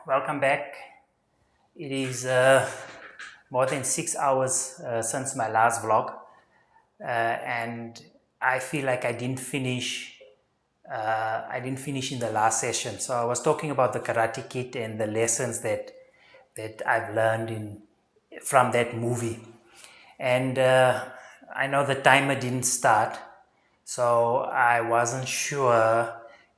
Welcome back. It is more than 6 hours since my last vlog, and I feel like I didn't finish. I didn't finish in the last session. So I was talking about the Karate Kid and the lessons that I've learned in from that movie. And I know the timer didn't start, so I wasn't sure,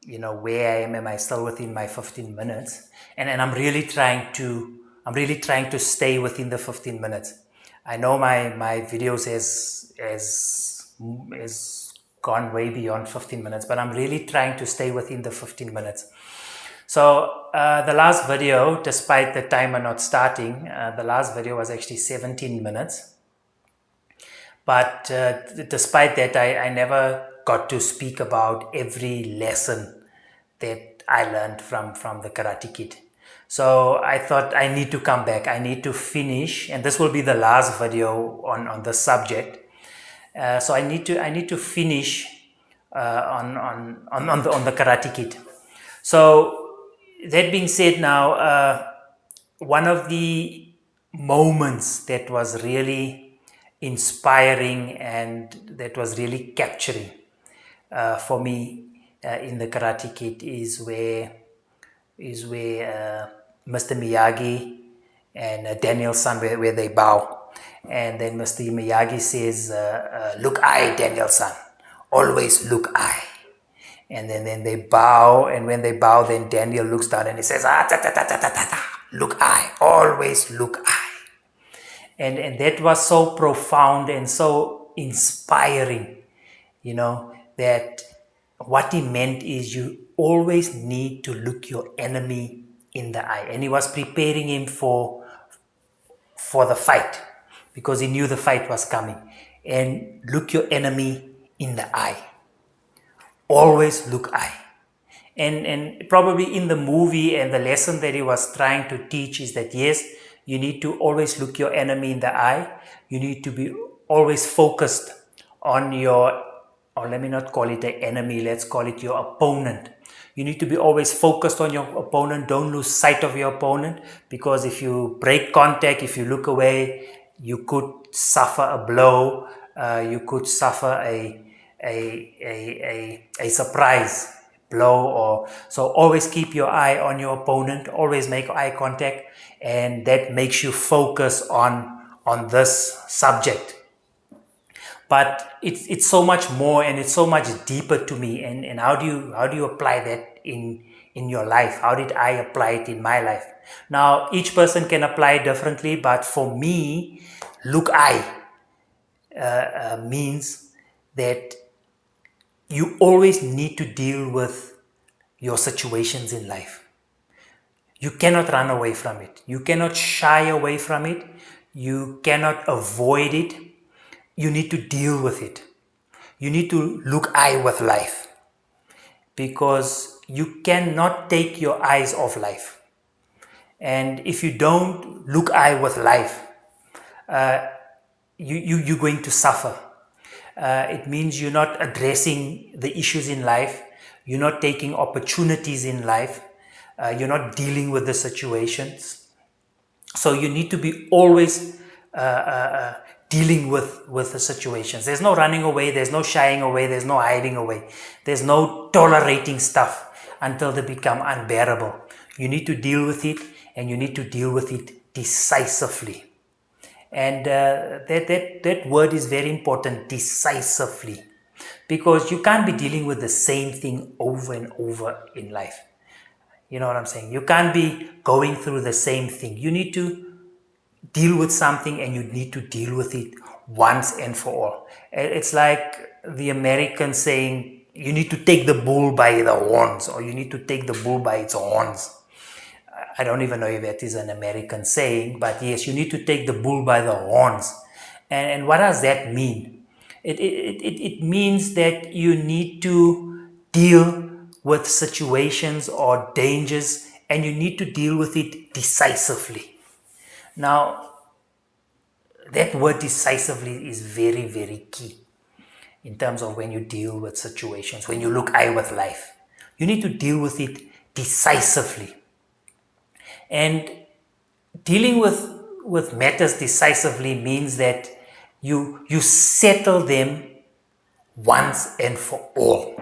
where I am. Am I still within my 15 minutes? And I'm really trying to stay within the 15 minutes. I know my videos has gone way beyond 15 minutes, but I'm really trying to stay within the 15 minutes. So the last video, despite the timer not starting, the last video was actually 17 minutes. But despite that, I never got to speak about every lesson that I learned from the Karate Kid. So I thought I need to come back. I need to finish, and this will be the last video on the subject. So I need to finish on the Karate Kid. So that being said, now one of the moments that was really inspiring and that was really capturing for me in the Karate Kid is where Mr. Miyagi and Daniel-san, where they bow, and then Mr. Miyagi says, "Look, I, Daniel-san, always look I." And then they bow, and when they bow, then Daniel looks down and he says, "Ah, ta ta ta ta ta ta ta. Look I, always look I." And that was so profound and so inspiring, that what he meant is you always need to look your enemy in the eye. And he was preparing him for the fight, because he knew the fight was coming. And look your enemy in the eye. Always look eye. And probably in the movie, and the lesson that he was trying to teach is that, yes, you need to always look your enemy in the eye. You need to be always focused on your, or let me not call it the enemy, let's call it your opponent. You need to be always focused on your opponent. Don't lose sight of your opponent, because if you break contact, if you look away, you could suffer a blow. You could suffer a surprise blow. Or so always keep your eye on your opponent. Always make eye contact, and that makes you focus on this subject. But it's so much more, and it's so much deeper to me. And how do you apply that in your life? How did I apply it in my life? Now, each person can apply it differently, but for me, look I means that you always need to deal with your situations in life. You cannot run away from it. You cannot shy away from it. You cannot avoid it. You need to deal with it. You need to look eye with life, because you cannot take your eyes off life. And if you don't look eye with life, you're going to suffer. It means you're not addressing the issues in life. You're not taking opportunities in life. You're not dealing with the situations. So you need to be always dealing with the situations. There's no running away. There's no shying away. There's no hiding away. There's no tolerating stuff until they become unbearable. You need to deal with it, and you need to deal with it decisively. And that word is very important, decisively, because you can't be dealing with the same thing over and over in life. You know what I'm saying? You can't be going through the same thing. You need to deal with something, and you need to deal with it once and for all. It's like the American saying, you need to take the bull by the horns, or you need to take the bull by its horns. I don't even know if that is an American saying, but yes, you need to take the bull by the horns. And what does that mean? It means that you need to deal with situations or dangers, and you need to deal with it decisively. Now, that word decisively is very, very key in terms of when you deal with situations, when you look eye with life. You need to deal with it decisively. And dealing with matters decisively means that you settle them once and for all.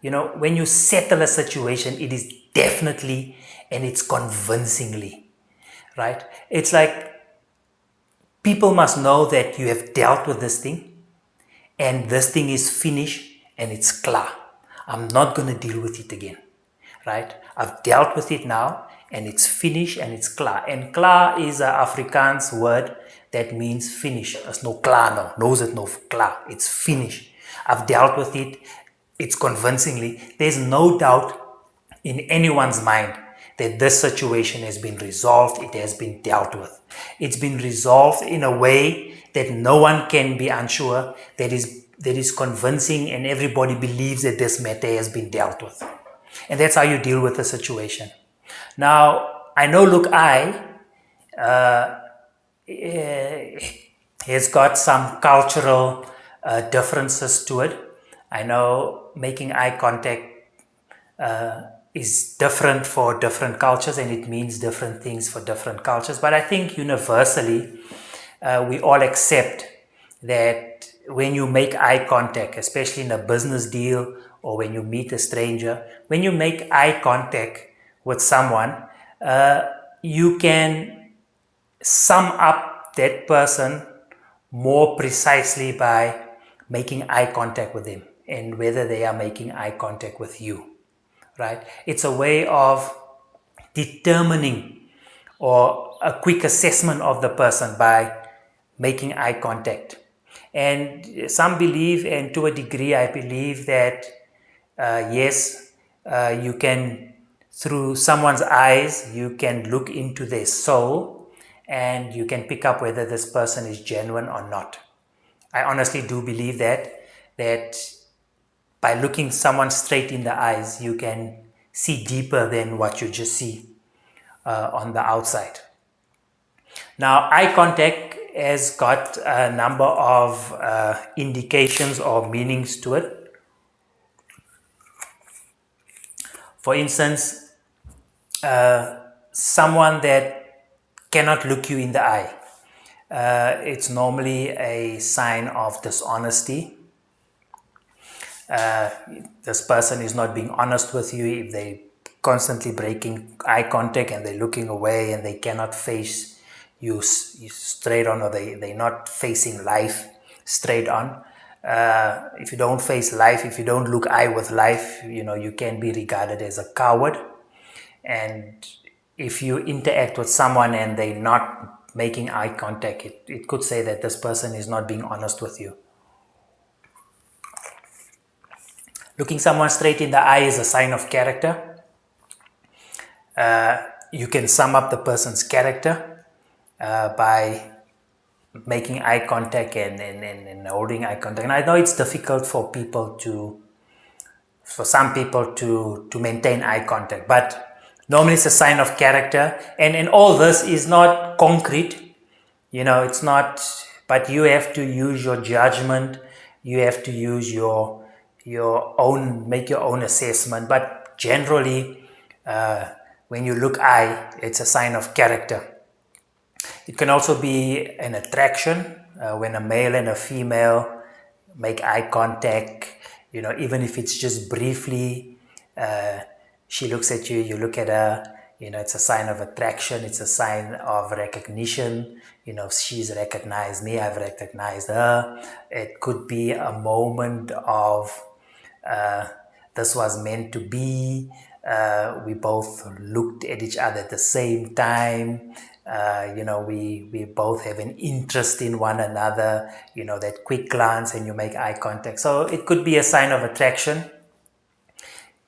When you settle a situation, it is definitely and it's convincingly, right? It's like people must know that you have dealt with this thing and this thing is finished and it's klar. I'm not going to deal with it again, right? I've dealt with it now and it's finished and it's klar. And klar is an Afrikaans word that means finish. There's no klar no. Knows it no klar. It's finished. I've dealt with it. It's convincingly. There's no doubt in anyone's mind that this situation has been resolved. It has been dealt with. It's been resolved in a way that no one can be unsure, that is convincing, and everybody believes that this matter has been dealt with. And that's how you deal with the situation. Now, I know Luke-I has got some cultural differences to it. I know making eye contact is different for different cultures, and it means different things for different cultures. But I think universally, we all accept that when you make eye contact, especially in a business deal or when you meet a stranger, when you make eye contact with someone, you can sum up that person more precisely by making eye contact with them and whether they are making eye contact with you, right? It's a way of determining or a quick assessment of the person by making eye contact. And some believe, and to a degree I believe, that yes, you can, through someone's eyes, you can look into their soul and you can pick up whether this person is genuine or not. I honestly do believe that by looking someone straight in the eyes, you can see deeper than what you just see on the outside. Now, eye contact has got a number of indications or meanings to it. For instance, someone that cannot look you in the eye, it's normally a sign of dishonesty. This person is not being honest with you. If they constantly breaking eye contact and they're looking away and they cannot face you straight on, or they're not facing life straight on. If you don't face life, if you don't look eye with life, you can be regarded as a coward. And if you interact with someone and they're not making eye contact, it could say that this person is not being honest with you. Looking someone straight in the eye is a sign of character. You can sum up the person's character by making eye contact and holding eye contact. And I know it's difficult for some people to maintain eye contact, but normally it's a sign of character. And all this is not concrete, it's not, but you have to use your judgment. You have to use make your own assessment. But generally, when you look eye, it's a sign of character. It can also be an attraction when a male and a female make eye contact, even if it's just briefly. She looks at you, you look at her, it's a sign of attraction, it's a sign of recognition. She's recognized me, I've recognized her. It could be a moment of this was meant to be. We both looked at each other at the same time. We both have an interest in one another, that quick glance and you make eye contact. So it could be a sign of attraction.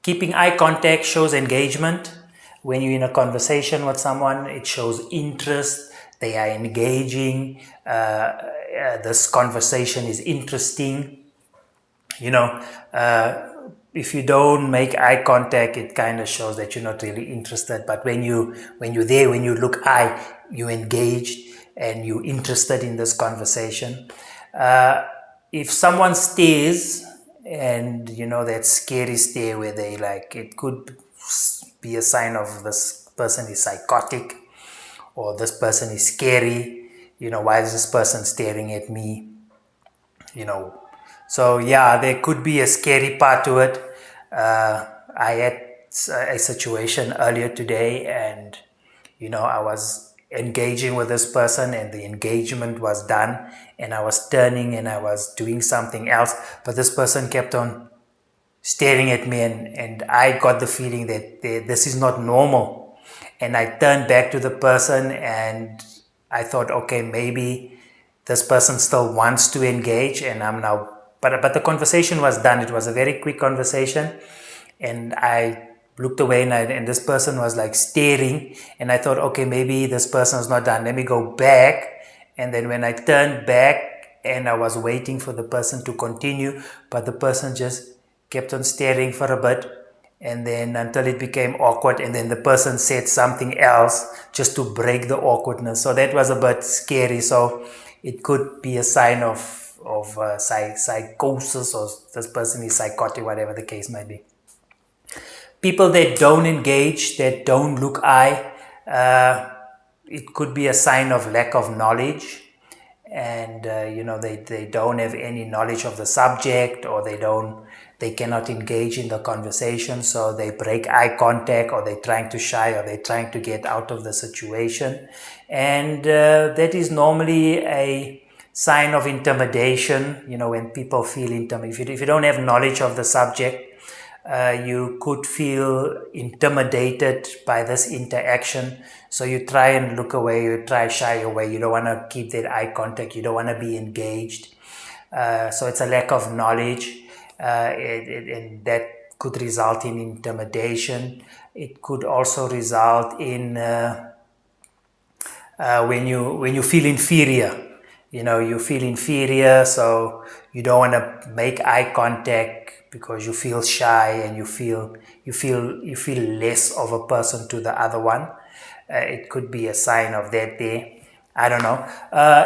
Keeping eye contact shows engagement. When you're in a conversation with someone, it shows interest. They are engaging. This conversation is interesting. If you don't make eye contact, it kind of shows that you're not really interested. But when you're there, when you look eye, you engaged and you're interested in this conversation. If someone stares, and that scary stare where they it could be a sign of this person is psychotic, or this person is scary. Why is this person staring at me? So yeah, there could be a scary part to it. I had a situation earlier today, and I was engaging with this person, and the engagement was done, and I was turning and I was doing something else, but this person kept on staring at me, and I got the feeling that this is not normal. And I turned back to the person, and I thought, okay, maybe this person still wants to engage, and I'm now, but the conversation was done. It was a very quick conversation, and I looked away, and this person was like staring, and I thought, okay, maybe this person's not done. Let me go back. And then when I turned back, and I was waiting for the person to continue, but the person just kept on staring for a bit, and then until it became awkward, and then the person said something else just to break the awkwardness. So that was a bit scary. So it could be a sign of psychosis, or this person is psychotic, whatever the case might be. People that don't engage, that don't look eye, it could be a sign of lack of knowledge, and they don't have any knowledge of the subject, or they cannot engage in the conversation, so they break eye contact, or they're trying to shy, or they're trying to get out of the situation. And that is normally a sign of intimidation. When people feel intimidated, if you don't have knowledge of the subject, you could feel intimidated by this interaction. So you try and look away, you try shy away. You don't want to keep that eye contact. You don't want to be engaged. So it's a lack of knowledge. And that could result in intimidation. It could also result in when you feel inferior. You feel inferior, so you don't want to make eye contact because you feel shy, and you feel less of a person to the other one. It could be a sign of that there. I don't know.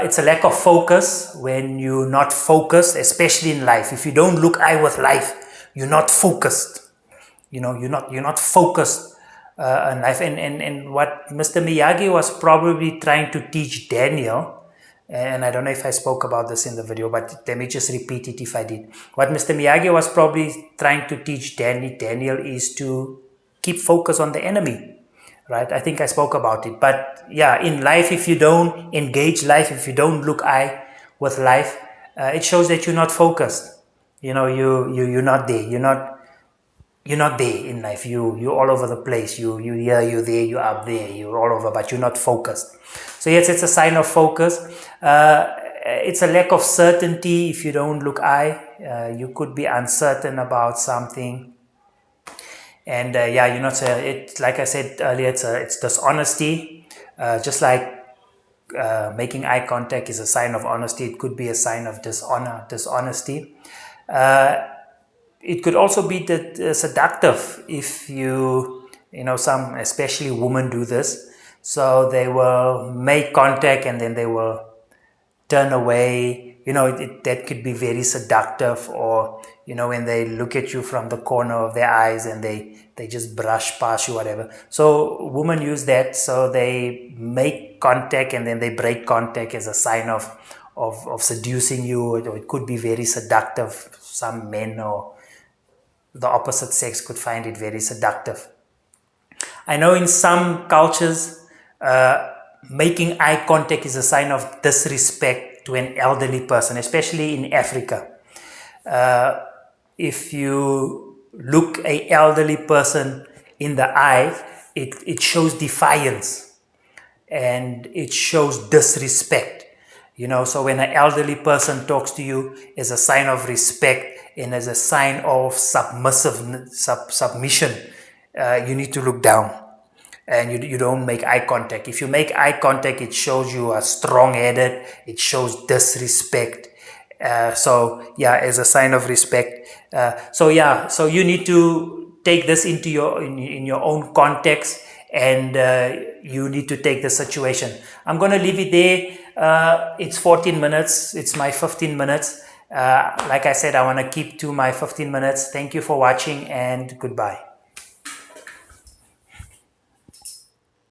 It's a lack of focus. When you're not focused, especially in life, if you don't look eye with life, you're not focused. You're not focused in life. And what Mr. Miyagi was probably trying to teach Daniel, and I don't know if I spoke about this in the video, but let me just repeat it if I did. What Mr. Miyagi was probably trying to teach Daniel is to keep focus on the enemy, right? I think I spoke about it. But yeah, in life, if you don't engage life, if you don't look eye with life, it shows that you're not focused. You're not there. You're not there in life. You're all over the place. You here, you're there, you're up there, you're all over, but you're not focused. So yes, it's a sign of focus. It's a lack of certainty. If you don't look eye, you could be uncertain about something. And you're not. Like I said earlier, it's dishonesty. Just like making eye contact is a sign of honesty, it could be a sign of dishonesty. It could also be seductive if some, especially women, do this. So they will make contact and then they will turn away. That could be very seductive. Or, when they look at you from the corner of their eyes and they just brush past you, whatever. So women use that. So they make contact and then they break contact as a sign of seducing you. Or it could be very seductive. Some men or the opposite sex could find it very seductive. I know in some cultures, making eye contact is a sign of disrespect to an elderly person, especially in Africa. If you look an elderly person in the eye, it shows defiance and it shows disrespect. So when an elderly person talks to you, as a sign of respect and as a sign of submission, you need to look down. And you don't make eye contact. If you make eye contact, it shows you are strong-headed. It shows disrespect. As a sign of respect. So you need to take this into in your own context, and you need to take the situation. I'm going to leave it there. It's 14 minutes. It's my 15 minutes. Like I said, I want to keep to my 15 minutes. Thank you for watching, and goodbye.